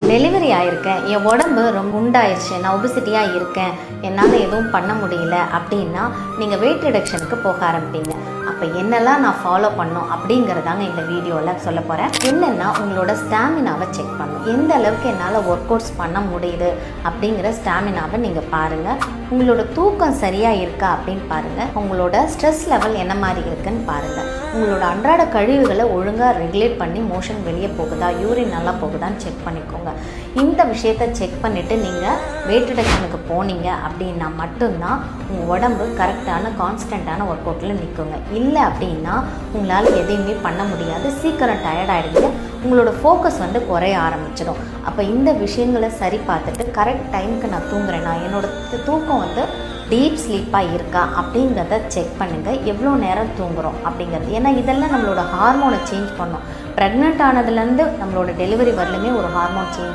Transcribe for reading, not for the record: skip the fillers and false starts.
Delivery ஆயிருக்கேன், என் உடம்பு ரொம்ப குண்டாயிருச்சு, நான் ஒபிசிட்டியாக இருக்கேன், என்னால் எதுவும் பண்ண முடியல அப்படின்னா நீங்கள் வெயிட் ரிடக்ஷனுக்கு போக ஆரம்பிப்பீங்க. அப்போ என்னெல்லாம் நான் ஃபாலோ பண்ணணும் அப்படிங்கிறதாங்க இந்த வீடியோவில் சொல்ல போகிறேன். என்னென்னா உங்களோட ஸ்டாமினாவை செக் பண்ணணும். எந்த அளவுக்கு என்னால் ஒர்க் அவுட்ஸ் பண்ண முடியுது அப்படிங்கிற ஸ்டாமினாவை நீங்கள் பாருங்கள். உங்களோட தூக்கம் சரியாக இருக்கா அப்படின்னு பாருங்கள். உங்களோட ஸ்ட்ரெஸ் லெவல் என்ன மாதிரி இருக்குன்னு பாருங்கள். உங்களோட அன்றாட கழிவுகளை ஒழுங்காக ரெகுலேட் பண்ணி மோஷன் வெளியே போகுதா, யூரின் நல்லா போகுதான்னு செக் பண்ணிக்கோங்க. இந்த விஷயத்தை செக் பண்ணிவிட்டு நீங்கள் வெயிட் ரிடக்ஷனுக்கு போனீங்க அப்படின்னா மட்டும்தான் உங்கள் உடம்பு கரெக்டான கான்ஸ்டண்ட்டான ஒர்க் அவுட்டில் நிற்குங்க. இல்லை அப்படின்னா உங்களால் எதையுமே பண்ண முடியாது, சீக்கிரம் டயர்ட் ஆகிடுங்க, உங்களோட ஃபோக்கஸ் குறைய ஆரம்பிச்சிடும். அப்போ இந்த விஷயங்களை சரி பார்த்துட்டு கரெக்ட் டைமுக்கு நான் தூங்குறேன்னா, என்னோட தூக்கம் டீப் ஸ்லீப்பாக இருக்கா அப்படிங்கிறத செக் பண்ணுங்கள். எவ்வளோ நேரம் தூங்குகிறோம் அப்படிங்கிறது, ஏன்னா இதெல்லாம் நம்மளோட ஹார்மோனை சேஞ்ச் பண்ணும். ப்ரெக்னென்ட் ஆனதுலேருந்து நம்மளோட டெலிவரி வரலுமே ஒரு ஹார்மோன் சேஞ்ச்